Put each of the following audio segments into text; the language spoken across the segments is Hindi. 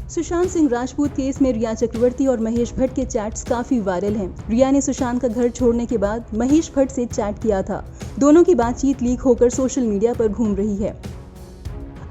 सुशांत सिंह राजपूत केस में रिया चक्रवर्ती और महेश भट्ट के चैट्स काफी वायरल हैं। रिया ने सुशांत का घर छोड़ने के बाद महेश भट्ट से चैट किया था। दोनों की बातचीत लीक होकर सोशल मीडिया पर घूम रही है।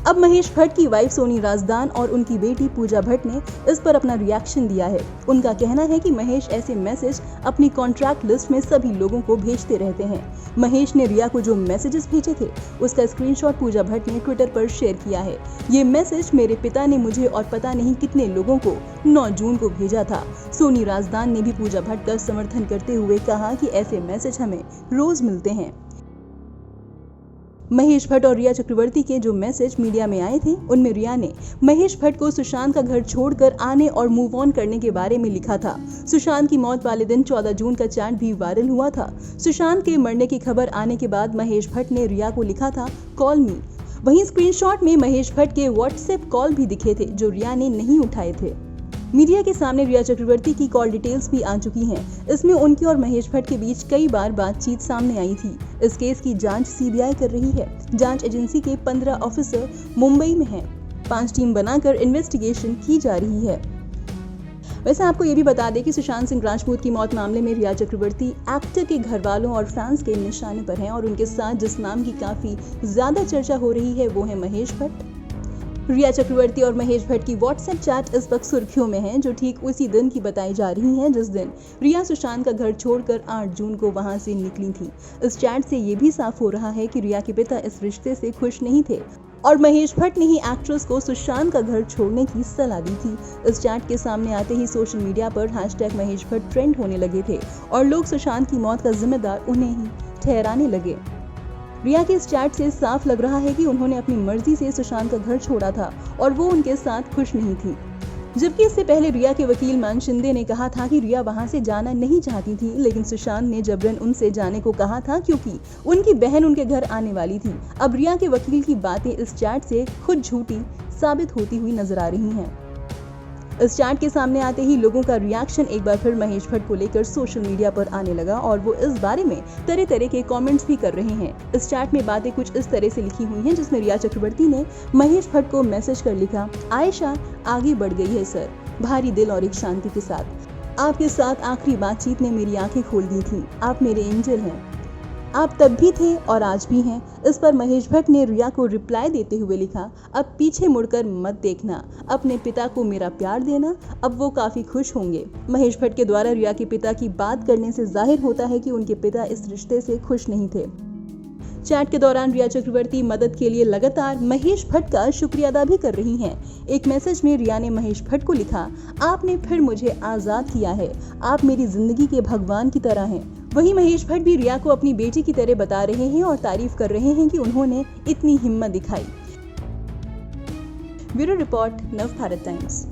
अब महेश भट्ट की वाइफ सोनी राजदान और उनकी बेटी पूजा भट्ट ने इस पर अपना रिएक्शन दिया है। उनका कहना है कि महेश ऐसे मैसेज अपनी कॉन्ट्रैक्ट लिस्ट में सभी लोगों को भेजते रहते हैं। महेश ने रिया को जो मैसेजेस भेजे थे उसका स्क्रीनशॉट पूजा भट्ट ने ट्विटर पर शेयर किया है। ये मैसेज मेरे पिता ने मुझे और पता नहीं कितने लोगों को 9 जून को भेजा था। सोनी राजदान ने भी पूजा भट्ट का समर्थन करते हुए कहा कि ऐसे मैसेज हमें रोज मिलते हैं। महेश भट्ट और रिया चक्रवर्ती के जो मैसेज मीडिया में आए थे उनमें रिया ने महेश भट्ट को सुशांत का घर छोड़कर आने और मूव ऑन करने के बारे में लिखा था। सुशांत की मौत वाले दिन 14 जून का चैट भी वायरल हुआ था। सुशांत के मरने की खबर आने के बाद महेश भट्ट ने रिया को लिखा था कॉल मी। वहीं स्क्रीनशॉट में महेश भट्ट के व्हाट्सएप कॉल भी दिखे थे जो रिया ने नहीं उठाए थे। मीडिया के सामने रिया चक्रवर्ती की कॉल डिटेल्स भी आ चुकी हैं। इसमें उनकी और महेश भट्ट के बीच कई बार बातचीत सामने आई थी। इस केस की जांच सीबीआई कर रही है। जांच एजेंसी के 15 ऑफिसर मुंबई में हैं। 5 टीम बनाकर इन्वेस्टिगेशन की जा रही है। वैसे आपको ये भी बता दें कि सुशांत सिंह राजपूत की मौत मामले में रिया चक्रवर्ती एक्टर के घर वालों और फैंस के निशाने पर हैं और उनके साथ जिस नाम की काफी ज्यादा चर्चा हो रही है वो है महेश भट्ट। रिया चक्रवर्ती और महेश भट्ट की व्हाट्सएप चैट इस वक्त सुर्खियों में है, जो ठीक उसी दिन की बताई जा रही है जिस दिन रिया सुशांत का घर छोड़कर 8 जून को वहां से निकली थी। इस चैट से ये भी साफ हो रहा है कि रिया के पिता इस रिश्ते से खुश नहीं थे और महेश भट्ट ने ही एक्ट्रेस को सुशांत का घर छोड़ने की सलाह दी थी। इस चैट के सामने आते ही सोशल मीडिया पर #महेश भट्ट ट्रेंड होने लगे थे और लोग सुशांत की मौत का जिम्मेदार उन्हें ही ठहराने लगे। रिया के इस चैट से साफ लग रहा है कि उन्होंने अपनी मर्जी से सुशांत का घर छोड़ा था और वो उनके साथ खुश नहीं थी। जबकि इससे पहले रिया के वकील मान शिंदे ने कहा था कि रिया वहां से जाना नहीं चाहती थी, लेकिन सुशांत ने जबरन उनसे जाने को कहा था क्योंकि उनकी बहन उनके घर आने वाली थी। अब रिया के वकील की बातें इस चैट से खुद झूठी साबित होती हुई नजर आ रही हैं। इस चैट के सामने आते ही लोगों का रिएक्शन एक बार फिर महेश भट्ट को लेकर सोशल मीडिया पर आने लगा और वो इस बारे में तरह तरह के कमेंट्स भी कर रहे हैं। इस चैट में बातें कुछ इस तरह से लिखी हुई हैं जिसमें रिया चक्रवर्ती ने महेश भट्ट को मैसेज कर लिखा, आयशा आगे बढ़ गई है सर, भारी दिल और एक शांति के साथ। आपके साथ आखिरी बातचीत ने मेरी आंखें खोल दी थी। आप मेरे एंजल हैं। आप तब भी थे और आज भी हैं। इस पर महेश भट्ट ने रिया को रिप्लाई देते हुए लिखा, अब पीछे मुड़कर मत देखना, अपने पिता को मेरा प्यार देना, अब वो काफी खुश होंगे। महेश भट्ट के द्वारा रिया के पिता की बात करने से जाहिर होता है कि उनके पिता इस रिश्ते से खुश नहीं थे। चैट के दौरान रिया चक्रवर्ती मदद के लिए लगातार महेश भट्ट का शुक्रिया अदा भी कर रही हैं। एक मैसेज में रिया ने महेश भट्ट को लिखा, आपने फिर मुझे आजाद किया है, आप मेरी जिंदगी के भगवान की तरह हैं। वहीं महेश भट्ट भी रिया को अपनी बेटी की तरह बता रहे हैं और तारीफ कर रहे हैं कि उन्होंने इतनी हिम्मत दिखाई। ब्यूरो रिपोर्ट, नव भारत टाइम्स।